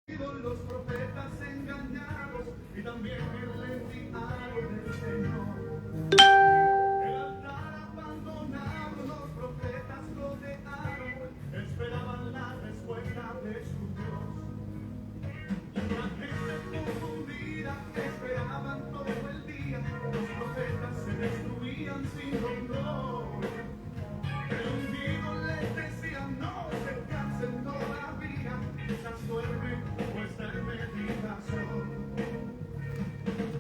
Los profetas engañados y también el enviado del Señor. El altar abandonado, los profetas rodearon, esperaban la respuesta de su Dios. La gente confundida esperaban todo el día, los profetas se destruían sin dolor. El ungido les decía: no se cansen todavía, quizás duermen o está en meditación.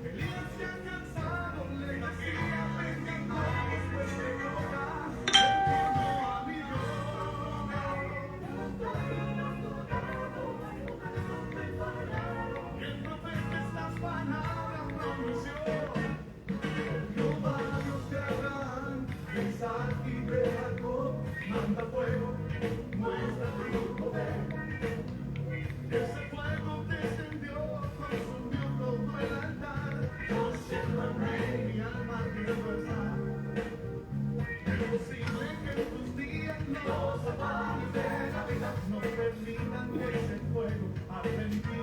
Elías ya cansado le decía: vengan todos, pues me toca el turno a mi Dios. Y el profeta estas palabras pronunció: Jehová Dios de Abraham, de Isaac y de Jacob, manda fuego, muestra tu poder. Ese fuego descendió, consumió todo el altar. Yo siento al rey, mi alma ardiendo está. Es posible que en tus días no se apague de la vida, no permitan que ese fuego arde en ti.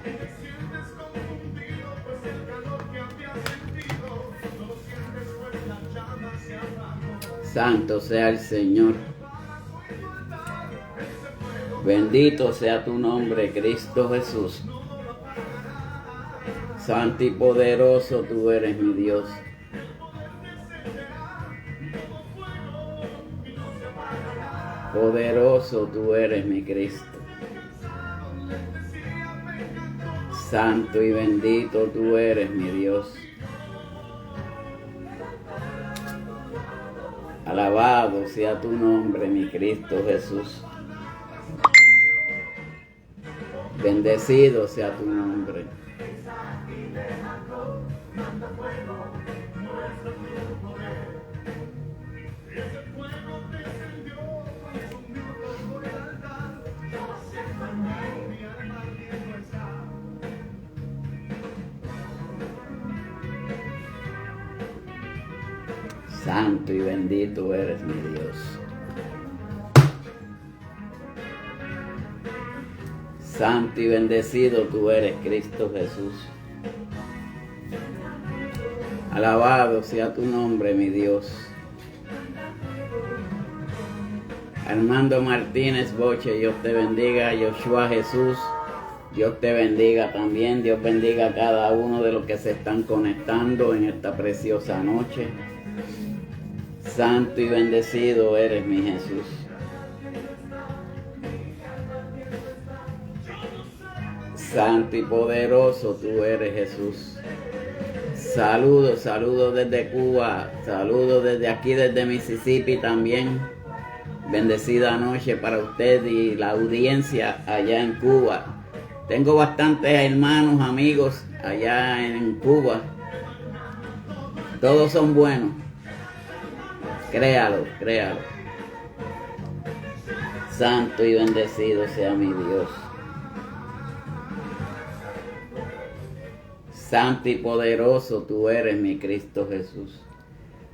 Y te sientes confundido, pues el calor que habías sentido no lo sientes, pues la llama se apagó. Santo sea el Señor. Bendito sea tu nombre, Cristo Jesús. Santo y poderoso tú eres, mi Dios. Poderoso tú eres, mi Cristo. Santo y bendito tú eres, mi Dios. Alabado sea tu nombre, mi Cristo Jesús. Bendecido sea tu nombre. Santo y bendito eres, mi Dios. Santo y bendecido tú eres, Cristo Jesús. Alabado sea tu nombre, mi Dios. Armando Martínez Boche, Dios te bendiga. Joshua Jesús, Dios te bendiga también. Dios bendiga a cada uno de los que se están conectando en esta preciosa noche. Santo y bendecido eres, mi Jesús. Santo y poderoso tú eres, Jesús. Saludos, saludos desde Cuba. Saludos desde aquí, desde Mississippi también. Bendecida noche para usted y la audiencia allá en Cuba. Tengo bastantes hermanos, amigos allá en Cuba. Todos son buenos. Créalo, créalo. Santo y bendecido sea mi Dios. Santo y poderoso tú eres, mi Cristo Jesús.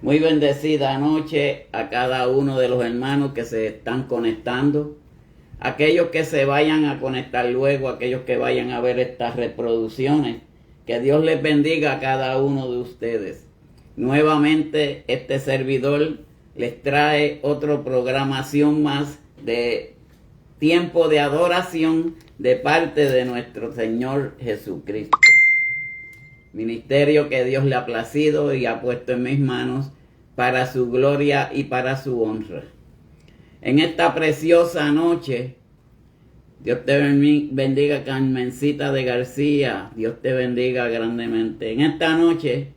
Muy bendecida noche a cada uno de los hermanos que se están conectando. Aquellos que se vayan a conectar luego, aquellos que vayan a ver estas reproducciones. Que Dios les bendiga a cada uno de ustedes. Nuevamente este servidor les trae otra programación más de tiempo de adoración de parte de nuestro Señor Jesucristo. Ministerio que Dios le ha placido y ha puesto en mis manos para su gloria y para su honra. En esta preciosa noche, Dios te bendiga, Carmencita de García. Dios te bendiga grandemente. En esta noche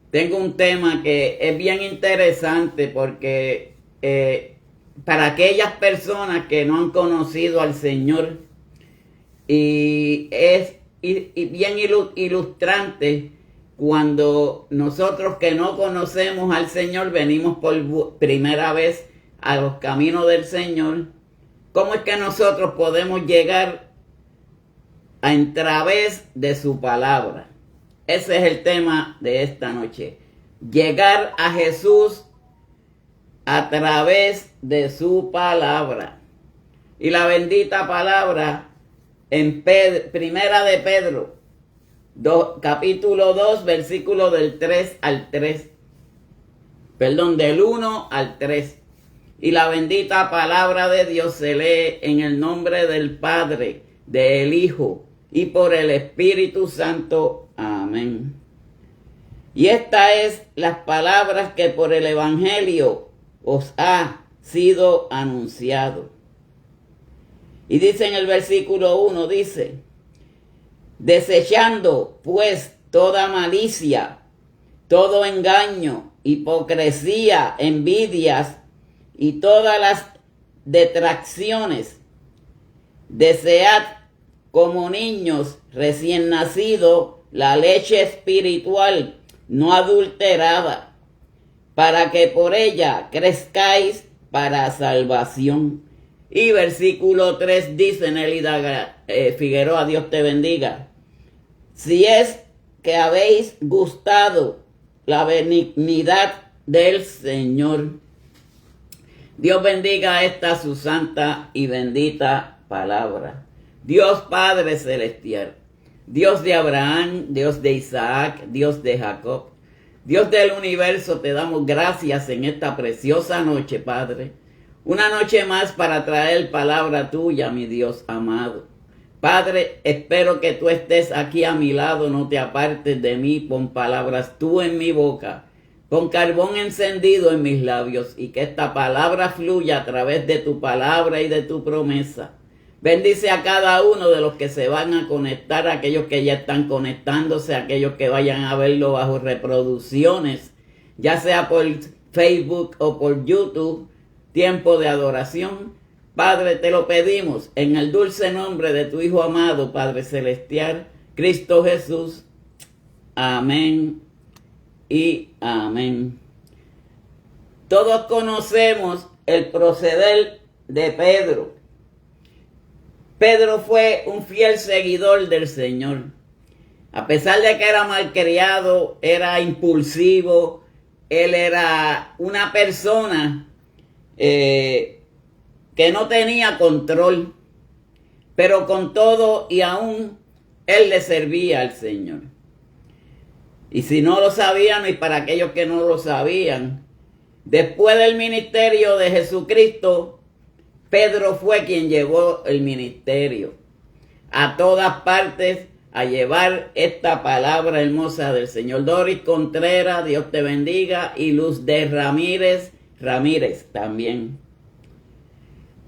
tengo un tema que es bien interesante porque para aquellas personas que no han conocido al Señor y es bien ilustrante cuando nosotros que no conocemos al Señor venimos por primera vez a los caminos del Señor. ¿Cómo es que nosotros podemos llegar a través de su palabra? Ese es el tema de esta noche. Llegar a Jesús a través de su palabra. Y la bendita palabra en Primera de Pedro, capítulo 2, versículo del 3 al 3. Perdón, del 1 al 3. Y la bendita palabra de Dios se lee en el nombre del Padre, del Hijo y por el Espíritu Santo. Amén. Y estas es las palabras que por el Evangelio os ha sido anunciado. Y dice en el versículo 1, dice, desechando pues toda malicia, todo engaño, hipocresía, envidias y todas las detracciones, desead como niños recién nacidos la leche espiritual no adulterada, para que por ella crezcáis para salvación. Y versículo 3 dice, Nelida Figueroa, Dios te bendiga, si es que habéis gustado la benignidad del Señor. Dios bendiga esta su santa y bendita palabra. Dios Padre Celestial, Dios de Abraham, Dios de Isaac, Dios de Jacob, Dios del universo, te damos gracias en esta preciosa noche, Padre. Una noche más para traer palabra tuya, mi Dios amado. Padre, espero que tú estés aquí a mi lado, no te apartes de mí, pon palabras tú en mi boca, pon carbón encendido en mis labios y que esta palabra fluya a través de tu palabra y de tu promesa. Bendice a cada uno de los que se van a conectar, aquellos que ya están conectándose, aquellos que vayan a verlo bajo reproducciones, ya sea por Facebook o por YouTube, tiempo de adoración. Padre, te lo pedimos en el dulce nombre de tu Hijo amado, Padre Celestial, Cristo Jesús. Amén y amén. Todos conocemos el proceder de Pedro. Pedro fue un fiel seguidor del Señor. A pesar de que era malcriado, era impulsivo, él era una persona que no tenía control, pero con todo y aún él le servía al Señor. Y si no lo sabían, y para aquellos que no lo sabían, después del ministerio de Jesucristo, Pedro fue quien llevó el ministerio a todas partes a llevar esta palabra hermosa del Señor. Doris Contreras, Dios te bendiga, y Luz de Ramírez también.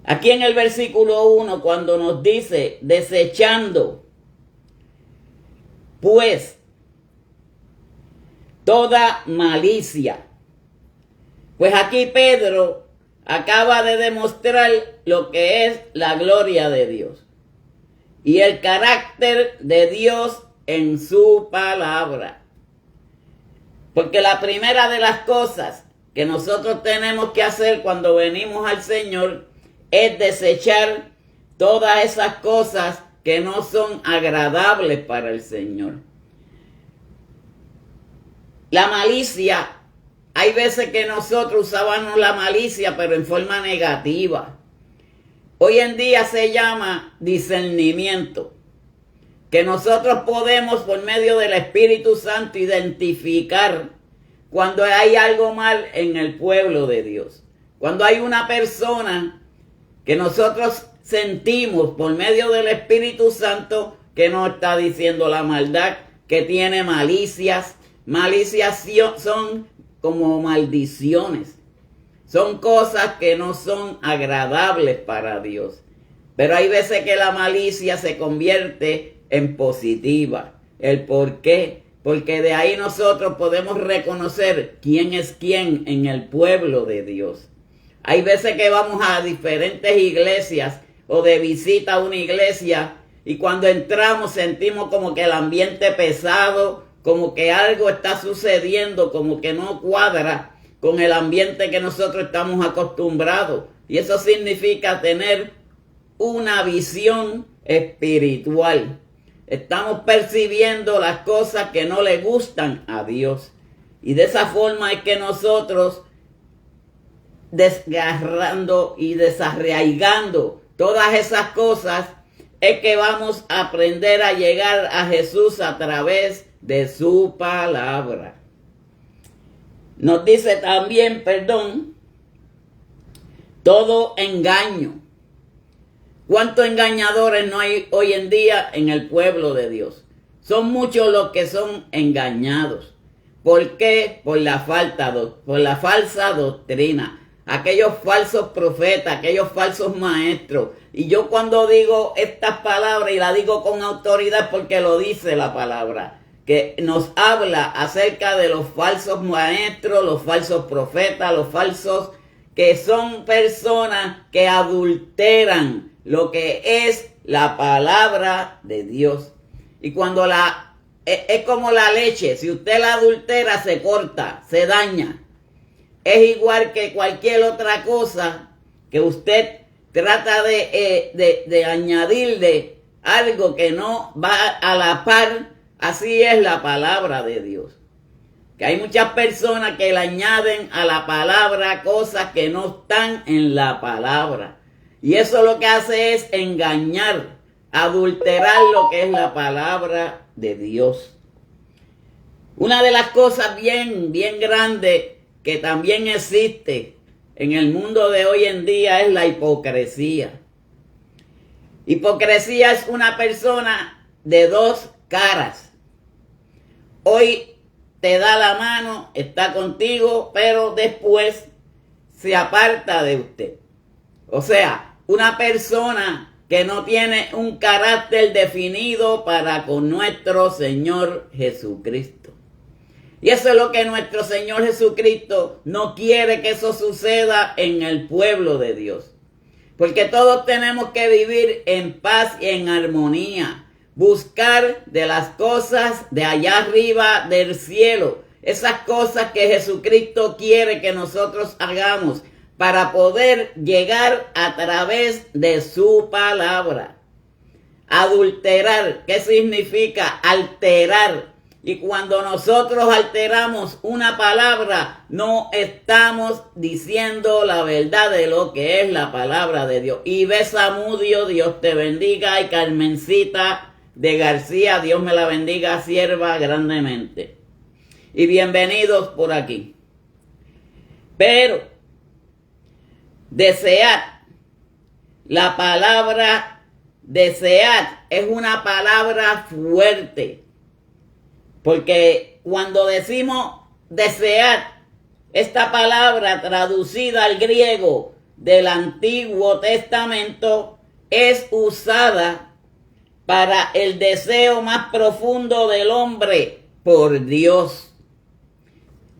Aquí en el versículo 1, cuando nos dice, desechando, pues, toda malicia. Pues aquí Pedro acaba de demostrar lo que es la gloria de Dios y el carácter de Dios en su palabra. Porque la primera de las cosas que nosotros tenemos que hacer cuando venimos al Señor es desechar todas esas cosas que no son agradables para el Señor. La malicia, hay veces que nosotros usábamos la malicia, pero en forma negativa. Hoy en día se llama discernimiento, que nosotros podemos por medio del Espíritu Santo identificar cuando hay algo mal en el pueblo de Dios. Cuando hay una persona que nosotros sentimos por medio del Espíritu Santo que no está diciendo la maldad, que tiene malicias. Malicias son como maldiciones. Son cosas que no son agradables para Dios. Pero hay veces que la malicia se convierte en positiva. ¿El por qué? Porque de ahí nosotros podemos reconocer quién es quién en el pueblo de Dios. Hay veces que vamos a diferentes iglesias o de visita a una iglesia y cuando entramos sentimos como que el ambiente pesado, como que algo está sucediendo, como que no cuadra con el ambiente que nosotros estamos acostumbrados. Y eso significa tener una visión espiritual. Estamos percibiendo las cosas que no le gustan a Dios. Y de esa forma es que nosotros, desgarrando y desarraigando todas esas cosas, es que vamos a aprender a llegar a Jesús a través de su palabra. Nos dice también, todo engaño. ¿Cuántos engañadores no hay hoy en día en el pueblo de Dios? Son muchos los que son engañados. ¿Por qué? Por la falsa doctrina. Aquellos falsos profetas, aquellos falsos maestros. Y yo cuando digo estas palabras, y la digo con autoridad porque lo dice la palabra, que nos habla acerca de los falsos maestros, los falsos profetas, los falsos que son personas que adulteran lo que es la palabra de Dios. Y cuando es como la leche, si usted la adultera se corta, se daña. Es igual que cualquier otra cosa que usted trata de añadirle algo que no va a la par. Así es la palabra de Dios. Que hay muchas personas que le añaden a la palabra cosas que no están en la palabra. Y eso lo que hace es engañar, adulterar lo que es la palabra de Dios. Una de las cosas bien grandes que también existe en el mundo de hoy en día es la hipocresía. Hipocresía es una persona de dos caras. Hoy te da la mano, está contigo, pero después se aparta de usted. O sea, una persona que no tiene un carácter definido para con nuestro Señor Jesucristo. Y eso es lo que nuestro Señor Jesucristo no quiere que eso suceda en el pueblo de Dios. Porque todos tenemos que vivir en paz y en armonía. Buscar de las cosas de allá arriba del cielo. Esas cosas que Jesucristo quiere que nosotros hagamos para poder llegar a través de su palabra. Adulterar, ¿qué significa? Alterar. Y cuando nosotros alteramos una palabra, no estamos diciendo la verdad de lo que es la palabra de Dios. Y Besamudio, Dios te bendiga. Y Carmencita de García, Dios me la bendiga, sierva grandemente. Y bienvenidos por aquí. Pero, desear, la palabra desear es una palabra fuerte. Porque cuando decimos desear, esta palabra traducida al griego del Antiguo Testamento es usada para el deseo más profundo del hombre por Dios.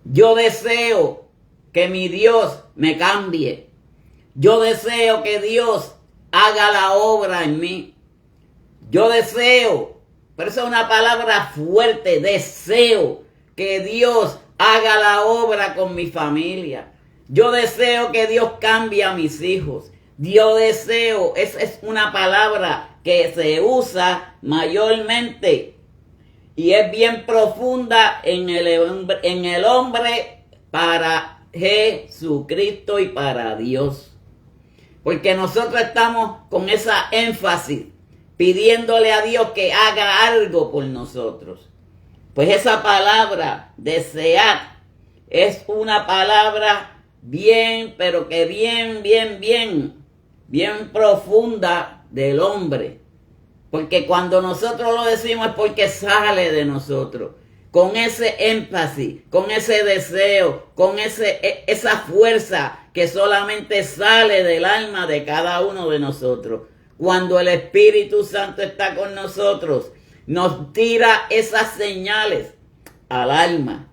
Yo deseo que mi Dios me cambie. Yo deseo que Dios haga la obra en mí. Yo deseo, pero esa es una palabra fuerte, deseo que Dios haga la obra con mi familia. Yo deseo que Dios cambie a mis hijos. Yo deseo, esa es una palabra que se usa mayormente y es bien profunda en el hombre para Jesucristo y para Dios. Porque nosotros estamos con esa énfasis, pidiéndole a Dios que haga algo por nosotros. Pues esa palabra, desear, es una palabra bien, pero que bien profunda del hombre. Porque cuando nosotros lo decimos es porque sale de nosotros. Con ese énfasis, con ese deseo, con esa fuerza que solamente sale del alma de cada uno de nosotros. Cuando el Espíritu Santo está con nosotros, nos tira esas señales al alma.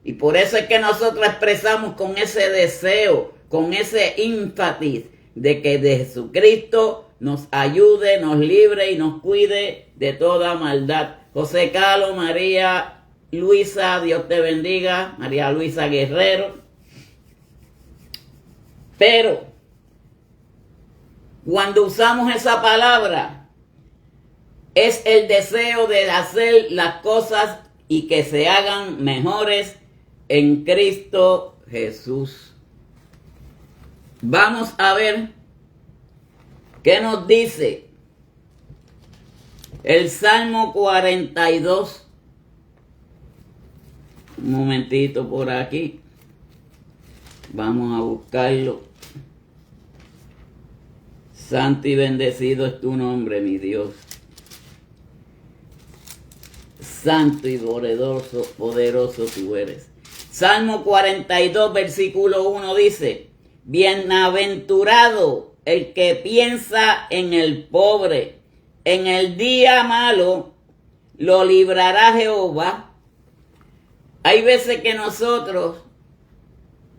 Y por eso es que nosotros expresamos con ese deseo, con ese énfasis de que de Jesucristo nos ayude, nos libre y nos cuide de toda maldad. José Carlos, María Luisa, Dios te bendiga, María Luisa Guerrero. Pero cuando usamos esa palabra, es el deseo de hacer las cosas y que se hagan mejores en Cristo Jesús. Vamos a ver qué nos dice El Salmo 42. Un momentito por aquí. Vamos a buscarlo. Santo y bendecido es tu nombre, mi Dios. Santo y poderoso tú eres. Salmo 42, versículo 1 dice: Bienaventurado el que piensa en el pobre. En el día malo lo librará Jehová. Hay veces que nosotros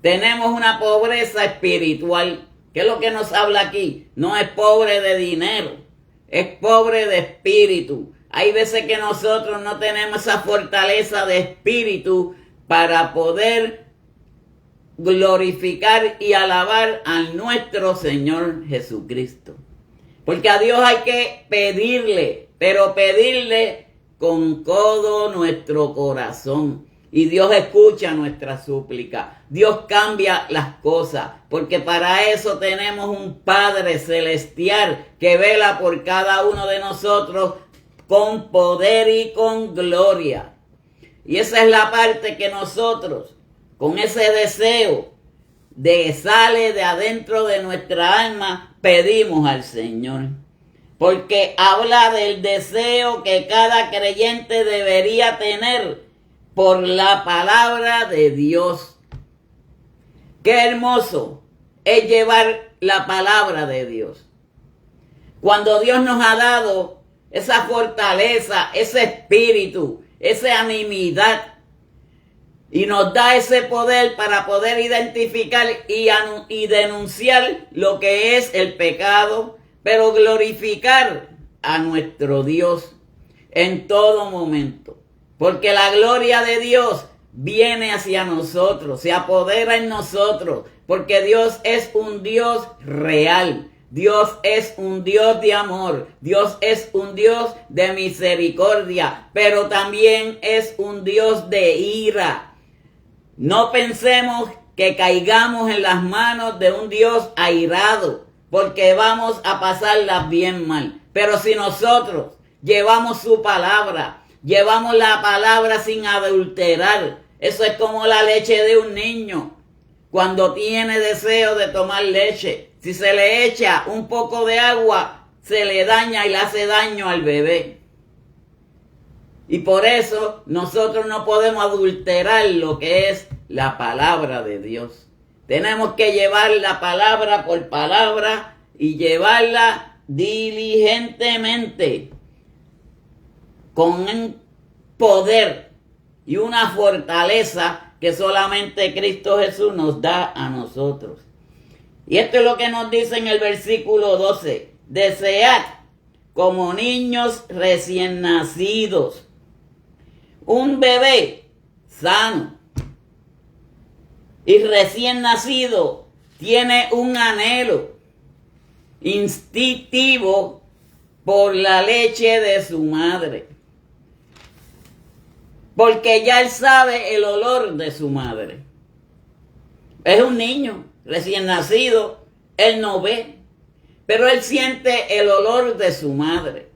tenemos una pobreza espiritual. ¿Qué es lo que nos habla aquí? No es pobre de dinero, es pobre de espíritu. Hay veces que nosotros no tenemos esa fortaleza de espíritu para poder glorificar y alabar a nuestro Señor Jesucristo. Porque a Dios hay que pedirle, pero pedirle con todo nuestro corazón. Y Dios escucha nuestra súplica. Dios cambia las cosas, porque para eso tenemos un Padre celestial que vela por cada uno de nosotros con poder y con gloria. Y esa es la parte que nosotros, con ese deseo de sale de adentro de nuestra alma, pedimos al Señor. Porque habla del deseo que cada creyente debería tener por la palabra de Dios. Qué hermoso es llevar la palabra de Dios. Cuando Dios nos ha dado esa fortaleza, ese espíritu, esa animidad, y nos da ese poder para poder identificar y denunciar lo que es el pecado, pero glorificar a nuestro Dios en todo momento. Porque la gloria de Dios viene hacia nosotros, se apodera en nosotros, porque Dios es un Dios real. Dios es un Dios de amor, Dios es un Dios de misericordia, pero también es un Dios de ira. No pensemos que caigamos en las manos de un Dios airado, porque vamos a pasarla bien mal. Pero si nosotros llevamos su palabra, llevamos la palabra sin adulterar, eso es como la leche de un niño cuando tiene deseo de tomar leche. Si se le echa un poco de agua, se le daña y le hace daño al bebé. Y por eso nosotros no podemos adulterar lo que es la palabra de Dios. Tenemos que llevar la palabra por palabra y llevarla diligentemente, con un poder y una fortaleza que solamente Cristo Jesús nos da a nosotros. Y esto es lo que nos dice en el versículo 12. Desead como niños recién nacidos. Un bebé sano y recién nacido tiene un anhelo instintivo por la leche de su madre. Porque ya él sabe el olor de su madre. Es un niño recién nacido, él no ve, pero él siente el olor de su madre.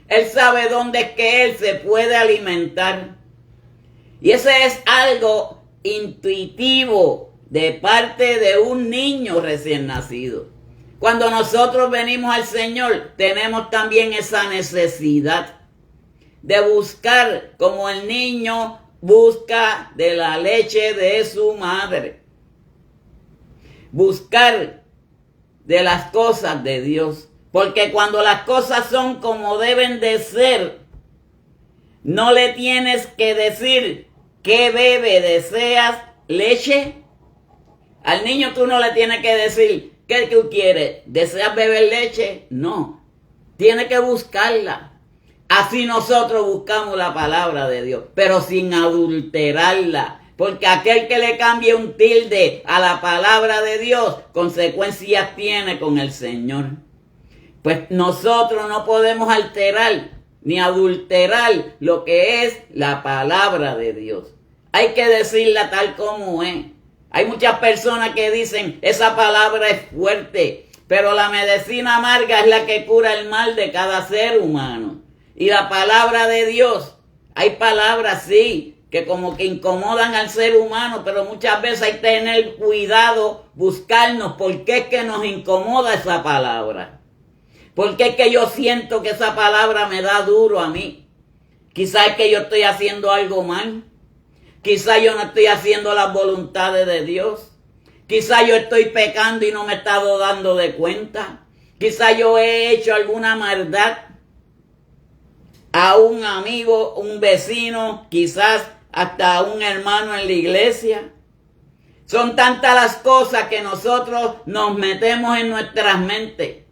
Él sabe dónde es que él se puede alimentar. Y ese es algo intuitivo de parte de un niño recién nacido. Cuando nosotros venimos al Señor, tenemos también esa necesidad de buscar, como el niño busca de la leche de su madre. Buscar de las cosas de Dios. Porque cuando las cosas son como deben de ser, no le tienes que decir qué bebe, deseas leche. Al niño tú no le tienes que decir qué tú quieres, deseas beber leche. No, tiene que buscarla. Así nosotros buscamos la palabra de Dios, pero sin adulterarla. Porque aquel que le cambie un tilde a la palabra de Dios, consecuencias tiene con el Señor. Pues nosotros no podemos alterar ni adulterar lo que es la palabra de Dios. Hay que decirla tal como es. Hay muchas personas que dicen, esa palabra es fuerte, pero la medicina amarga es la que cura el mal de cada ser humano. Y la palabra de Dios, hay palabras, sí, que como que incomodan al ser humano, pero muchas veces hay que tener cuidado, buscarnos por qué es que nos incomoda esa palabra. ¿Por qué es que yo siento que esa palabra me da duro a mí? Quizás es que yo estoy haciendo algo mal. Quizás yo no estoy haciendo las voluntades de Dios. Quizás yo estoy pecando y no me he estado dando de cuenta. Quizás yo he hecho alguna maldad a un amigo, un vecino, quizás hasta a un hermano en la iglesia. Son tantas las cosas que nosotros nos metemos en nuestras mentes.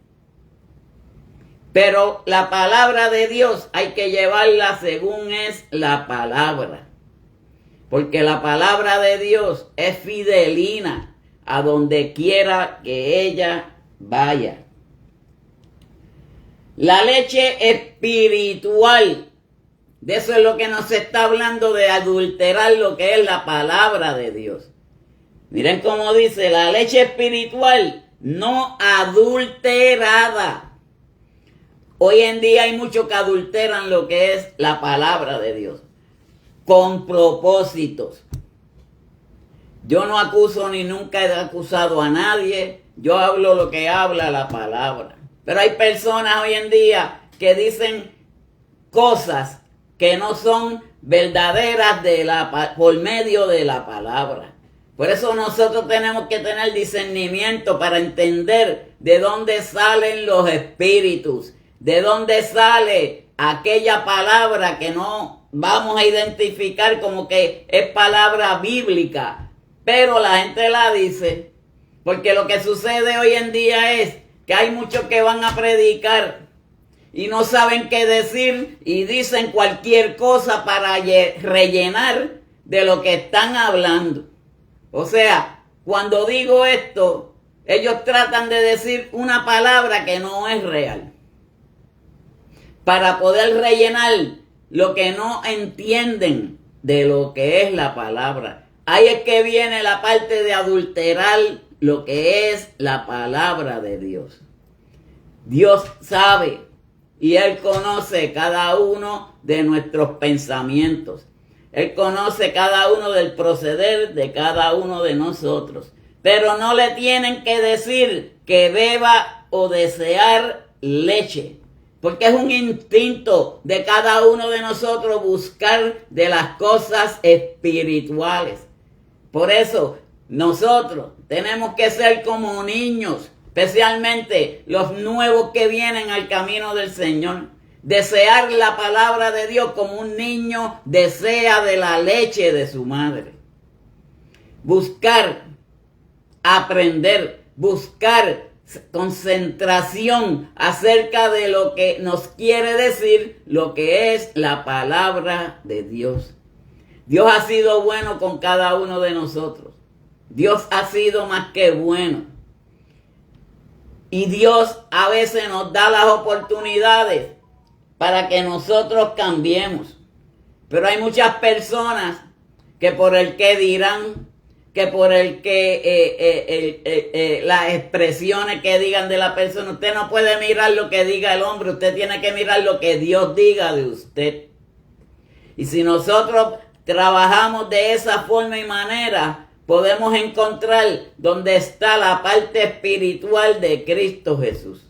Pero la palabra de Dios hay que llevarla según es la palabra. Porque la palabra de Dios es fidelina a donde quiera que ella vaya. La leche espiritual, de eso es lo que nos está hablando, de adulterar lo que es la palabra de Dios. Miren cómo dice, la leche espiritual no adulterada. Hoy en día hay muchos que adulteran lo que es la palabra de Dios, con propósitos. Yo no acuso ni nunca he acusado a nadie, yo hablo lo que habla la palabra. Pero hay personas hoy en día que dicen cosas que no son verdaderas por medio de la palabra. Por eso nosotros tenemos que tener discernimiento para entender de dónde salen los espíritus, de dónde sale aquella palabra que no vamos a identificar como que es palabra bíblica, pero la gente la dice, porque lo que sucede hoy en día es que hay muchos que van a predicar y no saben qué decir y dicen cualquier cosa para rellenar de lo que están hablando. O sea, cuando digo esto, ellos tratan de decir una palabra que no es real, para poder rellenar lo que no entienden de lo que es la palabra. Ahí es que viene la parte de adulterar lo que es la palabra de Dios. Dios sabe y Él conoce cada uno de nuestros pensamientos. Él conoce cada uno del proceder de cada uno de nosotros. Pero no le tienen que decir que beba o desear leche, porque es un instinto de cada uno de nosotros buscar de las cosas espirituales. Por eso nosotros tenemos que ser como niños, especialmente los nuevos que vienen al camino del Señor. Desear la palabra de Dios como un niño desea de la leche de su madre. Buscar, aprender, buscar concentración acerca de lo que nos quiere decir lo que es la palabra de Dios. Dios ha sido bueno con cada uno de nosotros. Dios ha sido más que bueno. Y Dios a veces nos da las oportunidades para que nosotros cambiemos. Pero hay muchas personas que por el que dirán, que por el que las expresiones que digan de la persona, usted no puede mirar lo que diga el hombre, usted tiene que mirar lo que Dios diga de usted. Y si nosotros trabajamos de esa forma y manera, podemos encontrar donde está la parte espiritual de Cristo Jesús.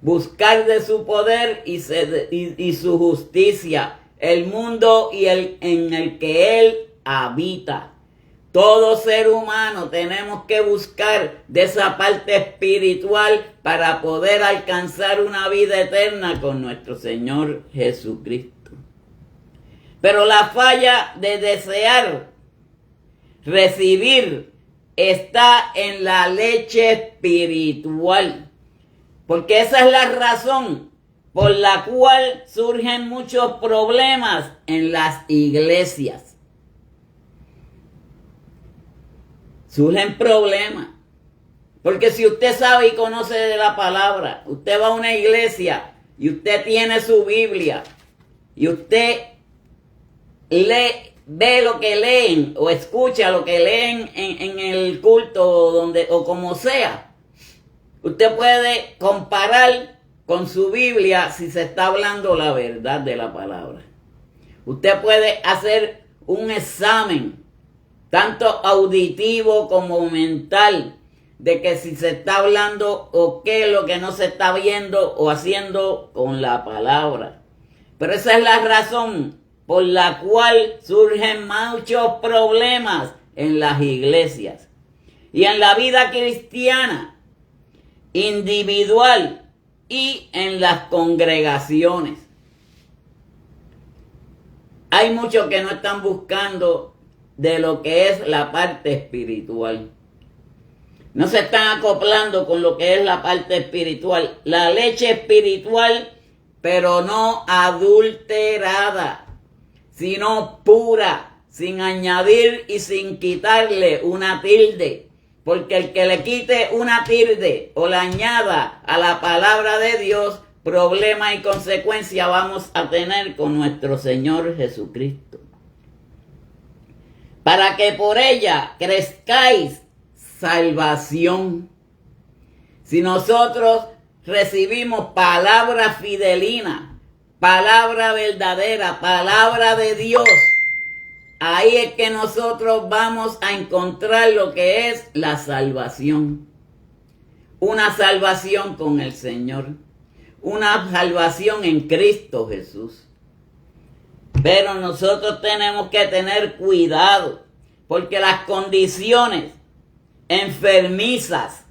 Buscar de su poder y su justicia, el mundo en el que Él habita. Todo ser humano tenemos que buscar de esa parte espiritual para poder alcanzar una vida eterna con nuestro Señor Jesucristo. Pero la falla de desear recibir está en la leche espiritual. Porque esa es la razón por la cual surgen muchos problemas en las iglesias. Surgen problemas. Porque si usted sabe y conoce de la palabra, usted va a una iglesia y usted tiene su Biblia y usted ve lo que leen o escucha lo que leen en el culto o como sea. Usted puede comparar con su Biblia si se está hablando la verdad de la palabra. Usted puede hacer un examen, tanto auditivo como mental, de que si se está hablando o qué es lo que no se está viendo o haciendo con la palabra. Pero esa es la razón por la cual surgen muchos problemas en las iglesias y en la vida cristiana, individual y en las congregaciones. Hay muchos que no están buscando de lo que es la parte espiritual. No se están acoplando con lo que es la parte espiritual. La leche espiritual, pero no adulterada, sino pura, sin añadir y sin quitarle una tilde. Porque el que le quite una tilde o la añada a la palabra de Dios, problema y consecuencia vamos a tener con nuestro Señor Jesucristo. Para que por ella crezcáis salvación. Si nosotros recibimos palabra fidelina, palabra verdadera, palabra de Dios, ahí es que nosotros vamos a encontrar lo que es la salvación. Una salvación con el Señor. Una salvación en Cristo Jesús. Pero nosotros tenemos que tener cuidado, porque las condiciones enfermizas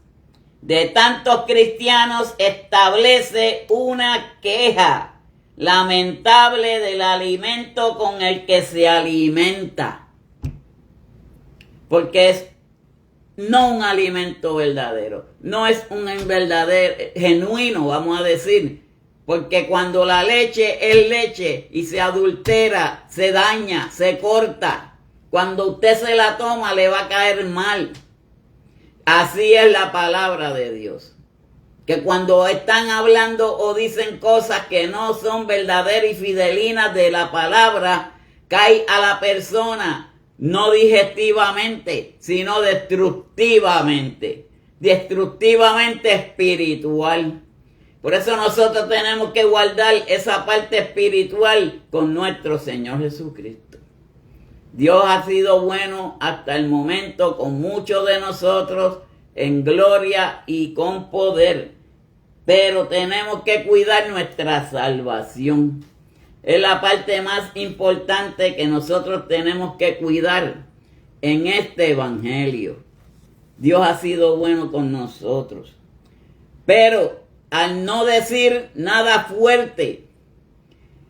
de tantos cristianos establece una queja lamentable del alimento con el que se alimenta, porque es no un alimento verdadero, no es un verdadero, genuino, vamos a decir, porque cuando la leche es leche y se adultera, se daña, se corta, cuando usted se la toma le va a caer mal. Así es la palabra de Dios. Que cuando están hablando o dicen cosas que no son verdaderas y fidelinas de la palabra, cae a la persona no digestivamente, sino destructivamente. Destructivamente espiritual. Por eso nosotros tenemos que guardar esa parte espiritual con nuestro Señor Jesucristo. Dios ha sido bueno hasta el momento con muchos de nosotros en gloria y con poder. Pero tenemos que cuidar nuestra salvación. Es la parte más importante que nosotros tenemos que cuidar en este evangelio. Dios ha sido bueno con nosotros. Pero al no decir nada fuerte,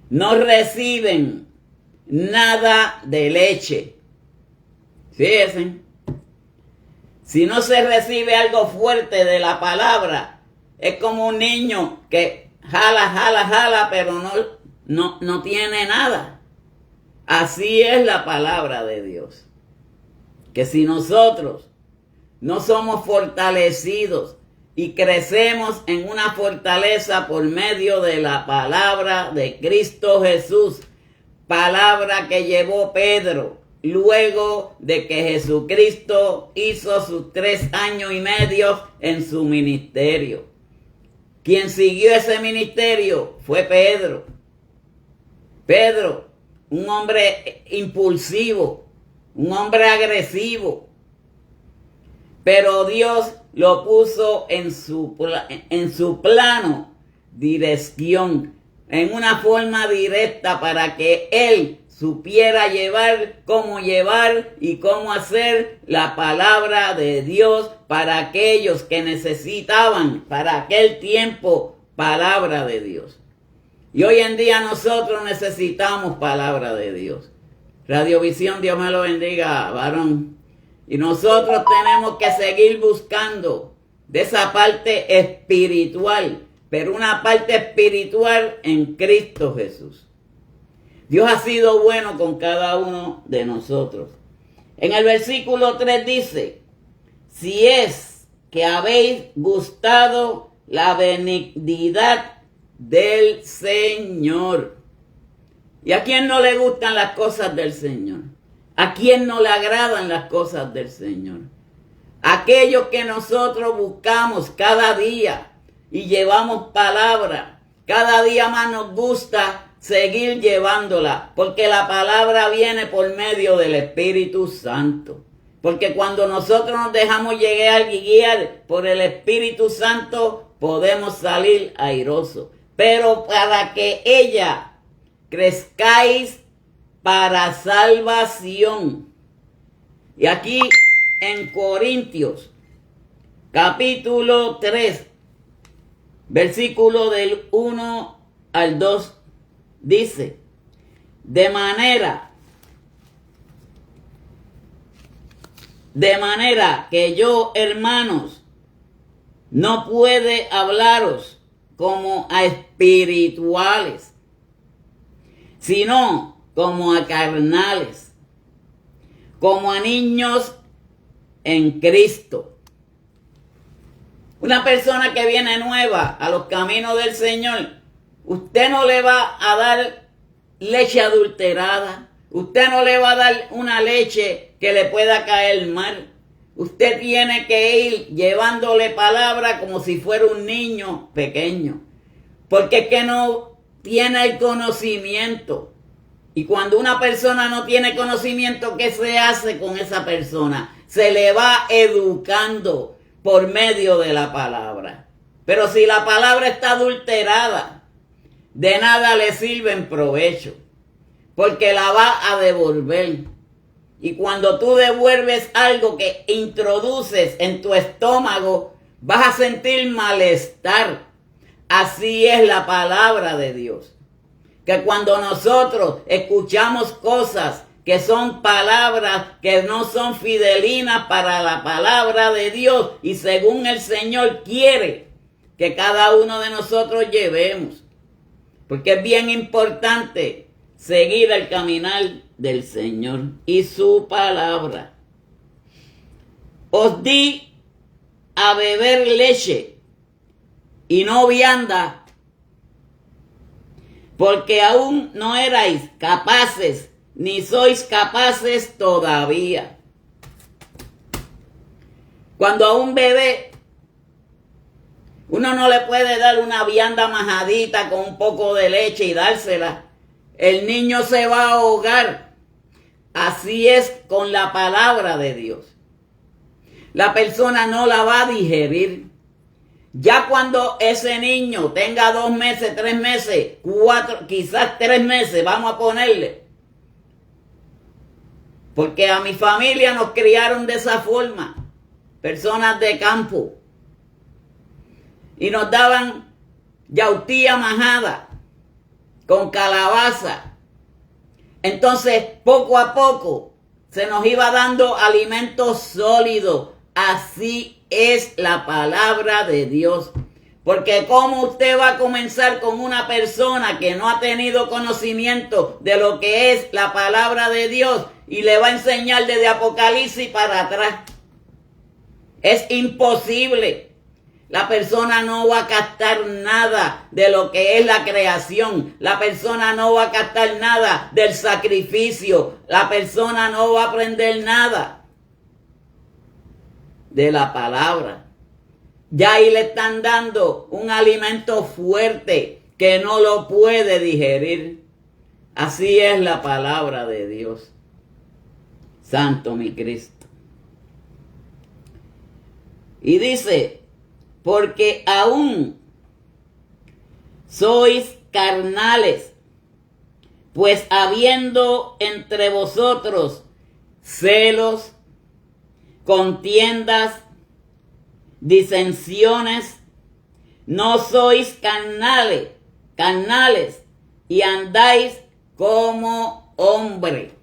no reciben nada de leche. Fíjense, si no se recibe algo fuerte de la palabra, es como un niño que jala, pero no tiene nada. Así es la palabra de Dios. Que si nosotros no somos fortalecidos y crecemos en una fortaleza por medio de la palabra de Cristo Jesús, palabra que llevó Pedro luego de que Jesucristo hizo sus 3 años y medio en su ministerio. Quien siguió ese ministerio fue Pedro. Pedro, un hombre impulsivo, un hombre agresivo, pero Dios lo puso en su plano, dirección, en una forma directa para que él supiera llevar y cómo hacer la palabra de Dios para aquellos que necesitaban para aquel tiempo palabra de Dios. Y hoy en día nosotros necesitamos palabra de Dios. Radiovisión, Dios me lo bendiga, varón. Y nosotros tenemos que seguir buscando de esa parte espiritual, pero una parte espiritual en Cristo Jesús. Dios ha sido bueno con cada uno de nosotros. En el versículo 3 dice, si es que habéis gustado la benignidad del Señor. ¿Y a quién no le gustan las cosas del Señor? ¿A quién no le agradan las cosas del Señor? Aquellos que nosotros buscamos cada día, y llevamos palabra. Cada día más nos gusta seguir llevándola, porque la palabra viene por medio del Espíritu Santo. Porque cuando nosotros nos dejamos llegar y guiar por el Espíritu Santo, podemos salir airosos. Pero para que ella crezcáis para salvación. Y aquí en Corintios, capítulo 3, versículo del 1 al 2, dice, de manera que yo, hermanos, no puede hablaros como a espirituales, sino como a carnales, como a niños en Cristo. Una persona que viene nueva a los caminos del Señor, usted no le va a dar leche adulterada. Usted no le va a dar una leche que le pueda caer mal. Usted tiene que ir llevándole palabra como si fuera un niño pequeño. Porque es que no tiene el conocimiento. Y cuando una persona no tiene conocimiento, ¿qué se hace con esa persona? Se le va educando por medio de la palabra. Pero si la palabra está adulterada, de nada le sirve en provecho, porque la va a devolver. Y cuando tú devuelves algo que introduces en tu estómago, vas a sentir malestar. Así es la palabra de Dios. Que cuando nosotros escuchamos cosas que son palabras que no son fidelinas para la palabra de Dios y según el Señor quiere que cada uno de nosotros llevemos. Porque es bien importante seguir el caminar del Señor y su palabra. Os di a beber leche y no vianda, porque aún no erais capaces, ni sois capaces todavía. Cuando a un bebé uno no le puede dar una vianda majadita con un poco de leche y dársela, el niño se va a ahogar. Así es con la palabra de Dios. La persona no la va a digerir. Ya cuando ese niño tenga 2 meses, 3 meses, 4, quizás 3 meses, vamos a ponerle. Porque a mi familia nos criaron de esa forma. Personas de campo. Y nos daban yautía majada con calabaza. Entonces, poco a poco, se nos iba dando alimento sólido. Así es la palabra de Dios. Porque ¿cómo usted va a comenzar con una persona que no ha tenido conocimiento de lo que es la palabra de Dios y le va a enseñar desde Apocalipsis para atrás? Es imposible. La persona no va a captar nada de lo que es la creación. La persona no va a captar nada del sacrificio. La persona no va a aprender nada de la palabra. Ya ahí le están dando un alimento fuerte que no lo puede digerir. Así es la palabra de Dios. Santo mi Cristo. Y dice, porque aún sois carnales, pues habiendo entre vosotros celos, contiendas, disensiones, no sois carnales y andáis como hombre.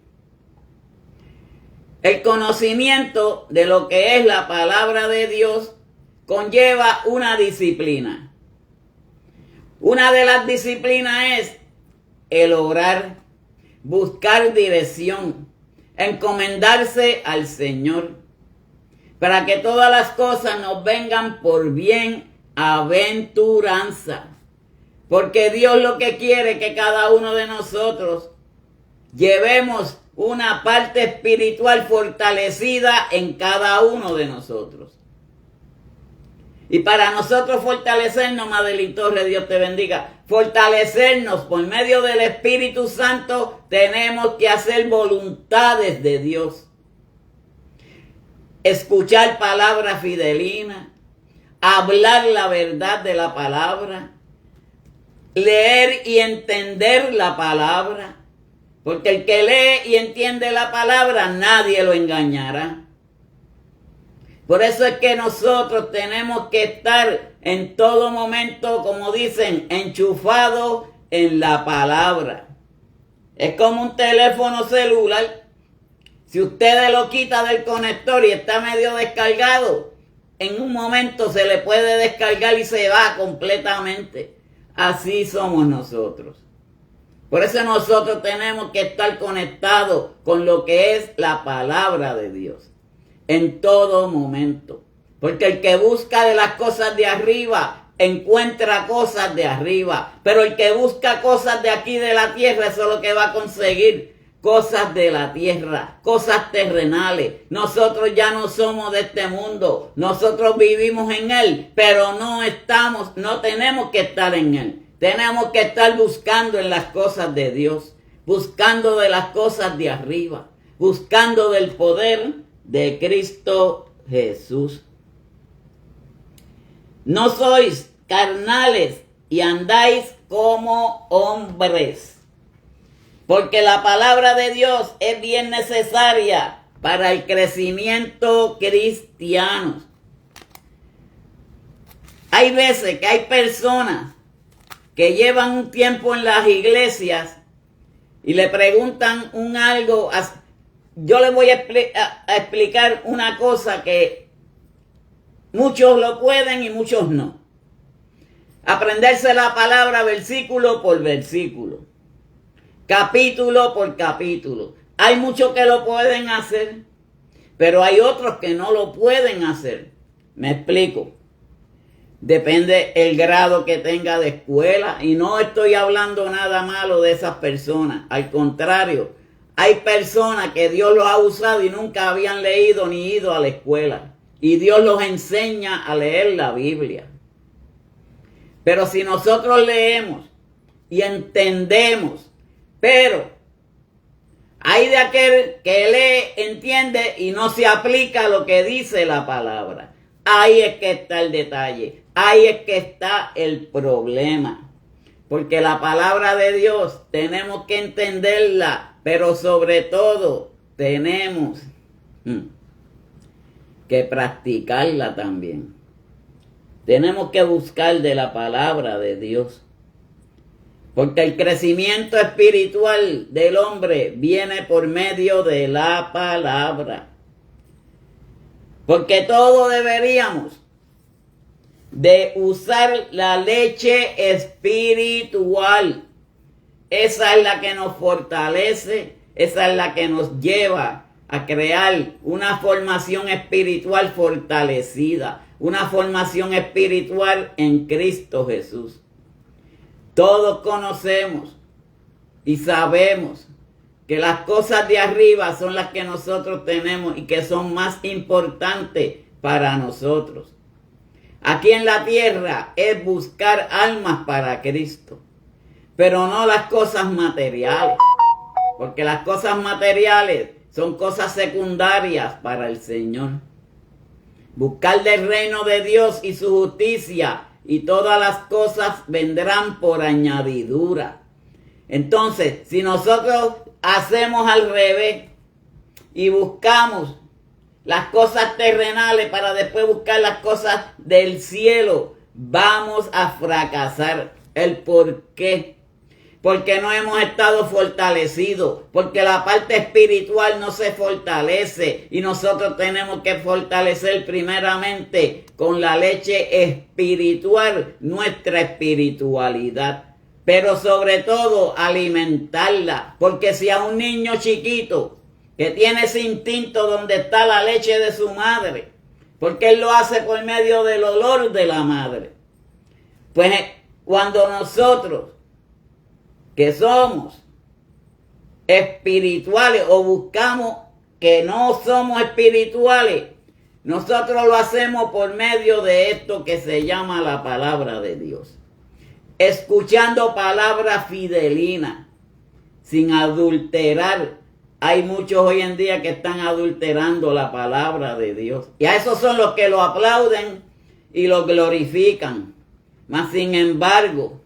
El conocimiento de lo que es la palabra de Dios conlleva una disciplina. Una de las disciplinas es el orar, buscar dirección, encomendarse al Señor, para que todas las cosas nos vengan por bienaventuranza. Porque Dios lo que quiere es que cada uno de nosotros llevemos una parte espiritual fortalecida en cada uno de nosotros. Y para nosotros fortalecernos, Madeline Torres, Dios te bendiga, fortalecernos por medio del Espíritu Santo, tenemos que hacer voluntades de Dios. Escuchar palabra fidelina, hablar la verdad de la palabra, leer y entender la palabra, porque el que lee y entiende la palabra, nadie lo engañará. Por eso es que nosotros tenemos que estar en todo momento, como dicen, enchufados en la palabra. Es como un teléfono celular. Si usted lo quita del conector y está medio descargado, en un momento se le puede descargar y se va completamente. Así somos nosotros. Por eso nosotros tenemos que estar conectados con lo que es la palabra de Dios. En todo momento. Porque el que busca de las cosas de arriba, encuentra cosas de arriba. Pero el que busca cosas de aquí de la tierra, eso es lo que va a conseguir. Cosas de la tierra, cosas terrenales. Nosotros ya no somos de este mundo. Nosotros vivimos en él, pero no tenemos que estar en él. Tenemos que estar buscando en las cosas de Dios. Buscando de las cosas de arriba. Buscando del poder de Cristo Jesús. No sois carnales y andáis como hombres, porque la palabra de Dios es bien necesaria para el crecimiento cristiano. Hay veces que hay personas que llevan un tiempo en las iglesias y le preguntan algo. Yo les voy a explicar una cosa que muchos lo pueden y muchos no. Aprenderse la palabra versículo por versículo, capítulo por capítulo. Hay muchos que lo pueden hacer, pero hay otros que no lo pueden hacer. Me explico. Depende el grado que tenga de escuela, y no estoy hablando nada malo de esas personas. Al contrario, hay personas que Dios los ha usado y nunca habían leído ni ido a la escuela. Y Dios los enseña a leer la Biblia. Pero si nosotros leemos y entendemos, pero hay de aquel que lee, entiende y no se aplica lo que dice la palabra. Ahí es que está el detalle. Ahí es que está el problema. Porque la palabra de Dios tenemos que entenderla. Pero sobre todo tenemos que practicarla también. Tenemos que buscar de la palabra de Dios. Porque el crecimiento espiritual del hombre viene por medio de la palabra. Porque todos deberíamos de usar la leche espiritual. Esa es la que nos fortalece, esa es la que nos lleva a crear una formación espiritual fortalecida, una formación espiritual en Cristo Jesús. Todos conocemos y sabemos que las cosas de arriba son las que nosotros tenemos y que son más importantes para nosotros. Aquí en la tierra es buscar almas para Cristo, pero no las cosas materiales, porque las cosas materiales son cosas secundarias para el Señor. Buscar del reino de Dios y su justicia, y todas las cosas vendrán por añadidura. Entonces, si nosotros hacemos al revés y buscamos las cosas terrenales para después buscar las cosas del cielo, vamos a fracasar. ¿El por qué? Porque no hemos estado fortalecidos, porque la parte espiritual no se fortalece y nosotros tenemos que fortalecer primeramente con la leche espiritual nuestra espiritualidad, pero sobre todo alimentarla, porque si a un niño chiquito que tiene ese instinto donde está la leche de su madre, porque él lo hace por medio del olor de la madre, pues cuando nosotros que somos espirituales o buscamos que no somos espirituales, nosotros lo hacemos por medio de esto que se llama la palabra de Dios. Escuchando palabra fidelina, sin adulterar. Hay muchos hoy en día que están adulterando la palabra de Dios. Y a esos son los que lo aplauden y lo glorifican. Mas sin embargo,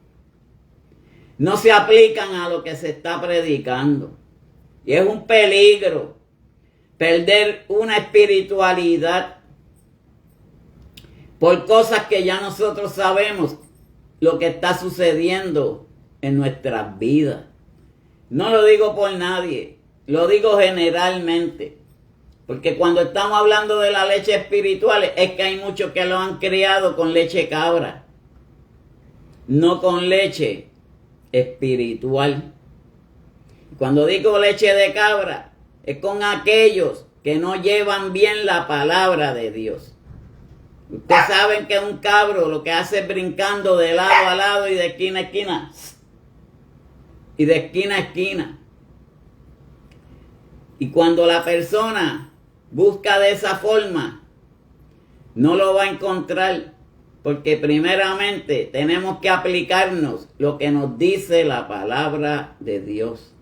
no se aplican a lo que se está predicando. Y es un peligro perder una espiritualidad por cosas que ya nosotros sabemos lo que está sucediendo en nuestras vidas. No lo digo por nadie, lo digo generalmente. Porque cuando estamos hablando de la leche espiritual es que hay muchos que lo han criado con leche cabra, no con leche espiritual. Cuando digo leche de cabra, es con aquellos que no llevan bien la palabra de Dios. Ustedes saben que un cabro lo que hace es brincando de lado a lado y de esquina a esquina. Y de esquina a esquina. Y cuando la persona busca de esa forma, no lo va a encontrar. Porque primeramente tenemos que aplicarnos lo que nos dice la palabra de Dios.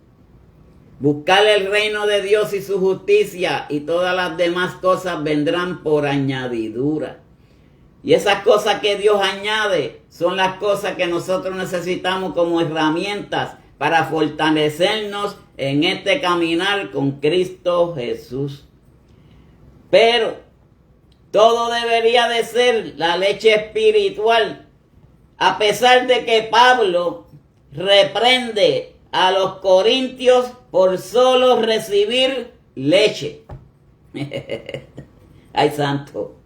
Buscar el reino de Dios y su justicia, y todas las demás cosas vendrán por añadidura. Y esas cosas que Dios añade son las cosas que nosotros necesitamos como herramientas para fortalecernos en este caminar con Cristo Jesús. Pero todo debería de ser la leche espiritual, a pesar de que Pablo reprende a los corintios por solo recibir leche. Ay, santo.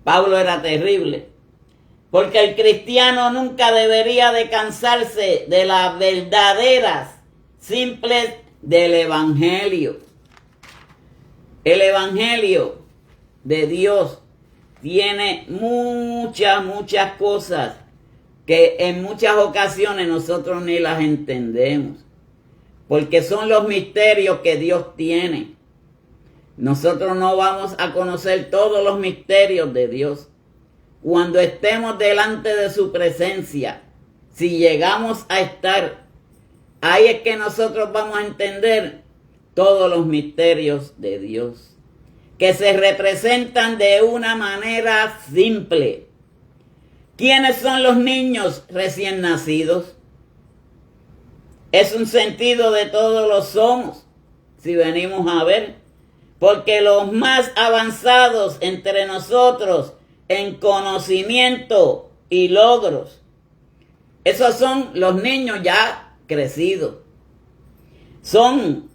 Pablo era terrible. Porque el cristiano nunca debería de cansarse de las verdaderas, simples del Evangelio. El Evangelio de Dios tiene muchas cosas que en muchas ocasiones nosotros ni las entendemos. Porque son los misterios que Dios tiene. Nosotros no vamos a conocer todos los misterios de Dios. Cuando estemos delante de su presencia, si llegamos a estar, ahí es que nosotros vamos a entender todos los misterios de Dios, que se representan de una manera simple. ¿Quiénes son los niños recién nacidos? Es un sentido de todos los somos, si venimos a ver, porque los más avanzados entre nosotros en conocimiento y logros, esos son los niños ya crecidos. Son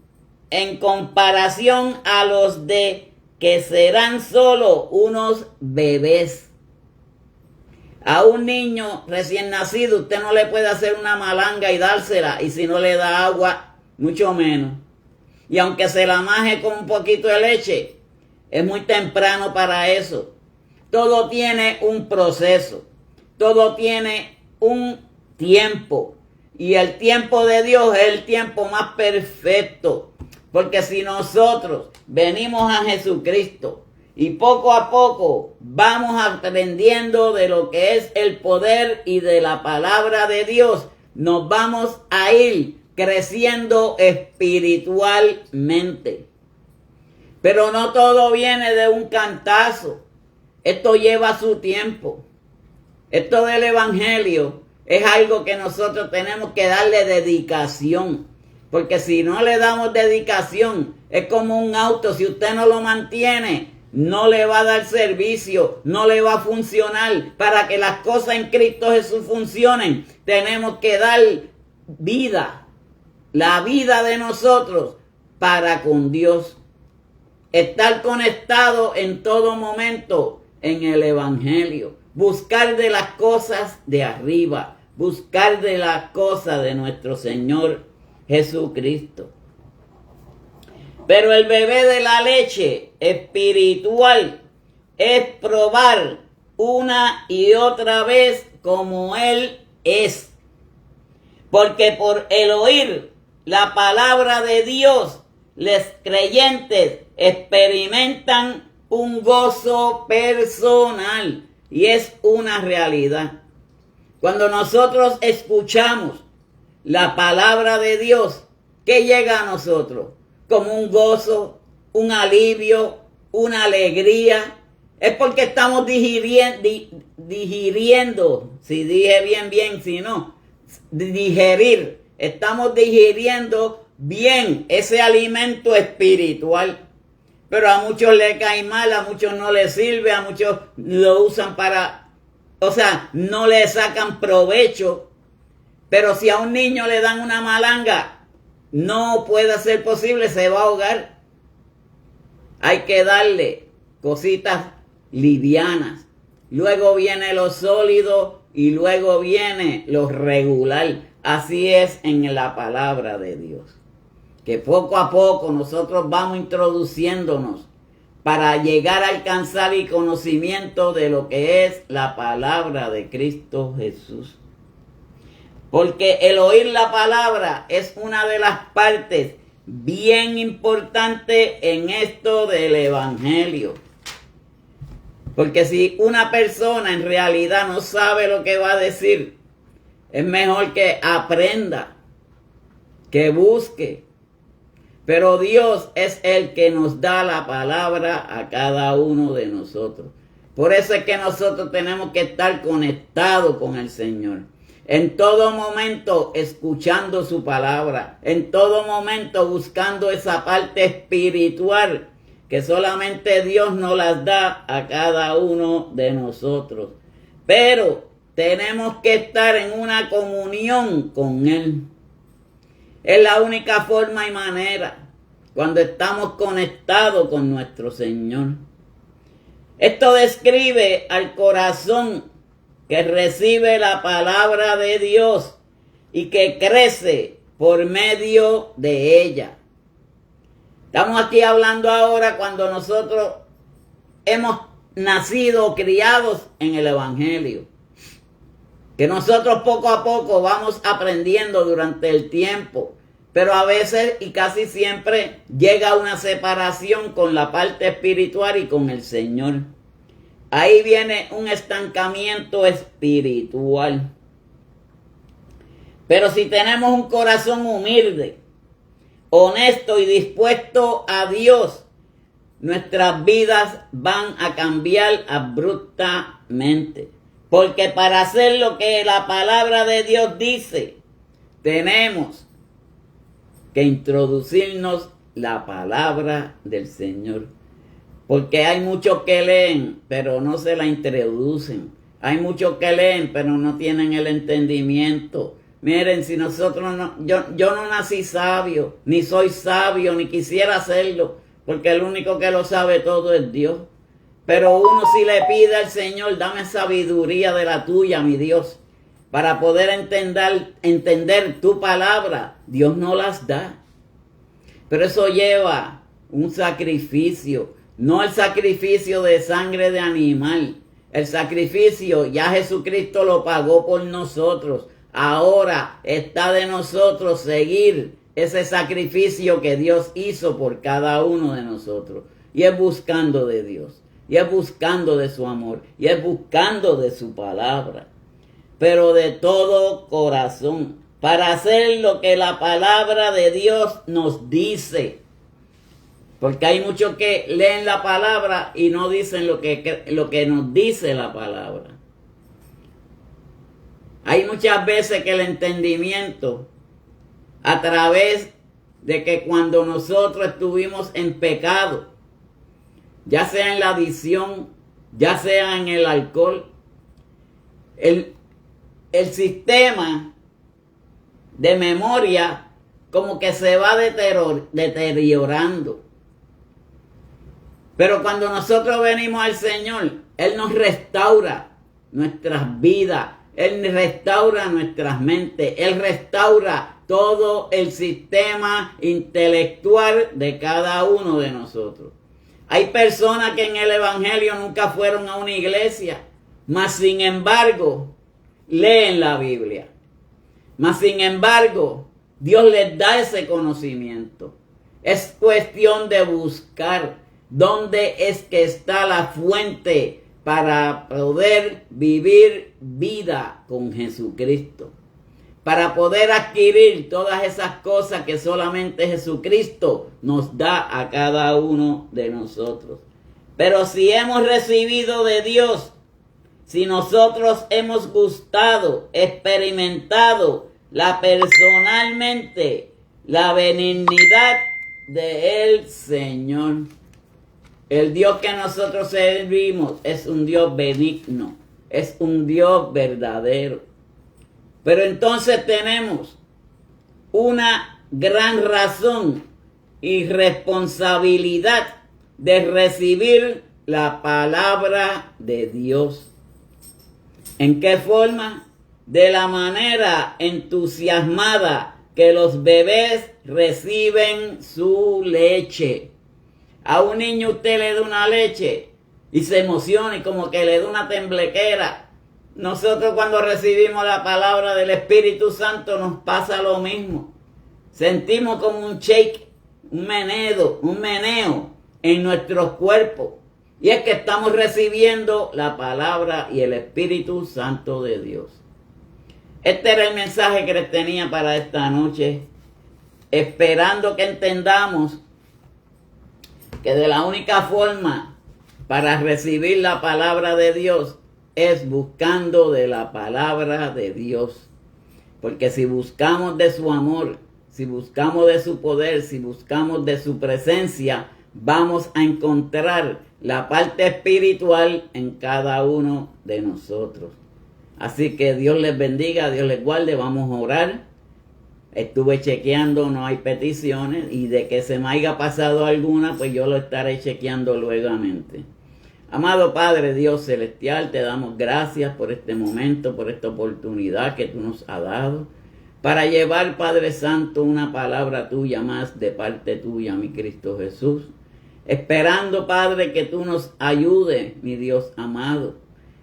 en comparación a los de que serán solo unos bebés. A un niño recién nacido usted no le puede hacer una malanga y dársela, y si no le da agua, mucho menos. Y aunque se la maje con un poquito de leche, es muy temprano para eso. Todo tiene un proceso, todo tiene un tiempo, y el tiempo de Dios es el tiempo más perfecto. Porque si nosotros venimos a Jesucristo y poco a poco vamos aprendiendo de lo que es el poder y de la palabra de Dios, nos vamos a ir creciendo espiritualmente. Pero no todo viene de un cantazo. Esto lleva su tiempo. Esto del Evangelio es algo que nosotros tenemos que darle dedicación. Porque si no le damos dedicación, es como un auto. Si usted no lo mantiene, no le va a dar servicio, no le va a funcionar. Para que las cosas en Cristo Jesús funcionen, tenemos que dar vida, la vida de nosotros para con Dios. Estar conectado en todo momento en el Evangelio. Buscar de las cosas de arriba. Buscar de las cosas de nuestro Señor Jesucristo. Pero el bebé de la leche espiritual es probar una y otra vez como Él es. Porque por el oír la palabra de Dios, los creyentes experimentan un gozo personal y es una realidad. Cuando nosotros escuchamos la palabra de Dios, ¿qué llega a nosotros? Como un gozo, un alivio, una alegría. Es porque estamos digiriendo, si dije bien, si no, digerir. Estamos digiriendo bien ese alimento espiritual. Pero a muchos le cae mal, a muchos no les sirve, a muchos lo usan no le sacan provecho. Pero si a un niño le dan una malanga, no puede ser posible, se va a ahogar. Hay que darle cositas livianas. Luego viene lo sólido y luego viene lo regular. Así es en la palabra de Dios. Que poco a poco nosotros vamos introduciéndonos para llegar a alcanzar el conocimiento de lo que es la palabra de Cristo Jesús. Porque el oír la palabra es una de las partes bien importantes en esto del evangelio. Porque si una persona en realidad no sabe lo que va a decir, es mejor que aprenda, que busque. Pero Dios es el que nos da la palabra a cada uno de nosotros. Por eso es que nosotros tenemos que estar conectados con el Señor. En todo momento escuchando su palabra. En todo momento buscando esa parte espiritual que solamente Dios nos las da a cada uno de nosotros. Pero tenemos que estar en una comunión con Él. Es la única forma y manera cuando estamos conectados con nuestro Señor. Esto describe al corazón que recibe la palabra de Dios y que crece por medio de ella. Estamos aquí hablando ahora cuando nosotros hemos nacido, criados en el Evangelio. Que nosotros poco a poco vamos aprendiendo durante el tiempo. Pero a veces y casi siempre llega una separación con la parte espiritual y con el Señor. Ahí viene un estancamiento espiritual. Pero si tenemos un corazón humilde, honesto y dispuesto a Dios, nuestras vidas van a cambiar abruptamente. Porque para hacer lo que la palabra de Dios dice, tenemos que introducirnos la palabra del Señor. Porque hay muchos que leen, pero no se la introducen. Hay muchos que leen, pero no tienen el entendimiento. Miren, si nosotros yo no nací sabio, ni soy sabio, ni quisiera hacerlo, porque el único que lo sabe todo es Dios. Pero uno sí le pide al Señor, dame sabiduría de la tuya, mi Dios, para poder entender tu palabra. Dios no las da. Pero eso lleva un sacrificio, no el sacrificio de sangre de animal. El sacrificio ya Jesucristo lo pagó por nosotros. Ahora está de nosotros seguir ese sacrificio que Dios hizo por cada uno de nosotros. Y es buscando de Dios. Y es buscando de su amor. Y es buscando de su palabra. Pero de todo corazón. Para hacer lo que la palabra de Dios nos dice. Porque hay muchos que leen la palabra y no dicen lo que nos dice la palabra. Hay muchas veces que el entendimiento, a través de que cuando nosotros estuvimos en pecado, ya sea en la adicción, ya sea en el alcohol, el sistema de memoria como que se va deteriorando. Pero cuando nosotros venimos al Señor, Él nos restaura nuestras vidas, Él restaura nuestras mentes, Él restaura todo el sistema intelectual de cada uno de nosotros. Hay personas que en el Evangelio nunca fueron a una iglesia, mas sin embargo leen la Biblia. Mas sin embargo, Dios les da ese conocimiento. Es cuestión de buscar. ¿Dónde es que está la fuente para poder vivir vida con Jesucristo? Para poder adquirir todas esas cosas que solamente Jesucristo nos da a cada uno de nosotros. Pero si hemos recibido de Dios, si nosotros hemos gustado, experimentado personalmente la benignidad del Señor, el Dios que nosotros servimos es un Dios benigno, es un Dios verdadero. Pero entonces tenemos una gran razón y responsabilidad de recibir la palabra de Dios. ¿En qué forma? De la manera entusiasmada que los bebés reciben su leche. A un niño usted le da una leche y se emociona y como que le da una temblequera. Nosotros cuando recibimos la palabra del Espíritu Santo nos pasa lo mismo. Sentimos como un shake, un meneo en nuestros cuerpos. Y es que estamos recibiendo la palabra y el Espíritu Santo de Dios. Este era el mensaje que les tenía para esta noche, esperando que entendamos que de la única forma para recibir la palabra de Dios es buscando de la palabra de Dios. Porque si buscamos de su amor, si buscamos de su poder, si buscamos de su presencia, vamos a encontrar la parte espiritual en cada uno de nosotros. Así que Dios les bendiga, Dios les guarde, vamos a orar. Estuve chequeando, no hay peticiones, y de que se me haya pasado alguna, pues yo lo estaré chequeando luegamente. Amado Padre Dios Celestial, te damos gracias por este momento, por esta oportunidad que tú nos has dado, para llevar, Padre Santo, una palabra tuya más de parte tuya, mi Cristo Jesús. Esperando, Padre, que tú nos ayudes, mi Dios amado,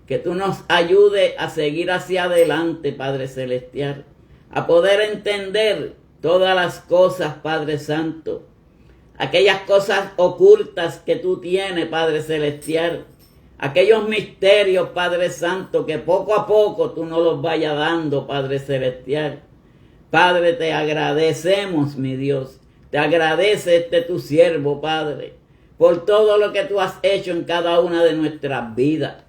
que tú nos ayudes a seguir hacia adelante, Padre Celestial, a poder entender todas las cosas, Padre Santo, aquellas cosas ocultas que tú tienes, Padre Celestial, aquellos misterios, Padre Santo, que poco a poco tú nos los vayas dando, Padre Celestial. Padre, te agradecemos, mi Dios, te agradece tu siervo, Padre, por todo lo que tú has hecho en cada una de nuestras vidas.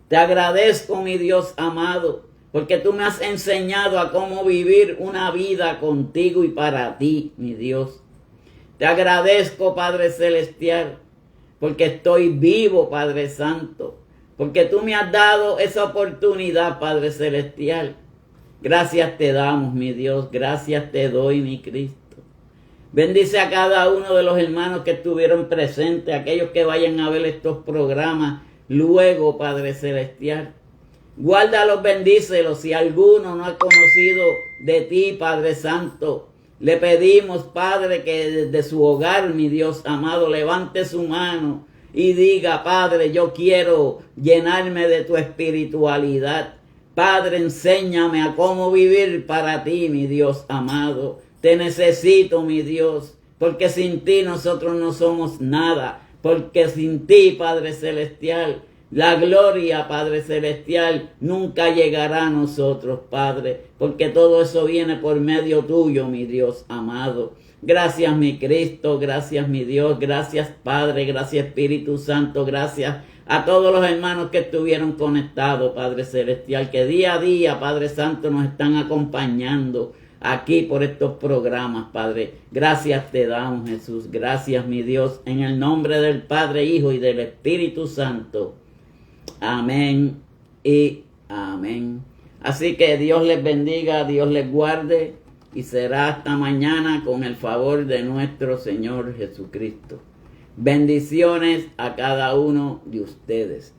Te agradezco, mi Dios amado, porque tú me has enseñado a cómo vivir una vida contigo y para ti, mi Dios. Te agradezco, Padre Celestial, porque estoy vivo, Padre Santo, porque tú me has dado esa oportunidad, Padre Celestial. Gracias te damos, mi Dios, gracias te doy, mi Cristo. Bendice a cada uno de los hermanos que estuvieron presentes, aquellos que vayan a ver estos programas luego, Padre Celestial. Guárdalos, bendícelos. Si alguno no ha conocido de ti, Padre Santo, le pedimos, Padre, que desde su hogar, mi Dios amado, levante su mano y diga: Padre, yo quiero llenarme de tu espiritualidad. Padre, enséñame a cómo vivir para ti, mi Dios amado. Te necesito, mi Dios, porque sin ti nosotros no somos nada. Porque sin ti, Padre Celestial, la gloria, Padre Celestial, nunca llegará a nosotros, Padre, porque todo eso viene por medio tuyo, mi Dios amado. Gracias, mi Cristo, gracias, mi Dios, gracias, Padre, gracias, Espíritu Santo, gracias a todos los hermanos que estuvieron conectados, Padre Celestial, que día a día, Padre Santo, nos están acompañando aquí por estos programas, Padre. Gracias te damos, Jesús, gracias, mi Dios, en el nombre del Padre, Hijo y del Espíritu Santo. Amén y amén. Así que Dios les bendiga, Dios les guarde, y será hasta mañana con el favor de nuestro Señor Jesucristo. Bendiciones a cada uno de ustedes.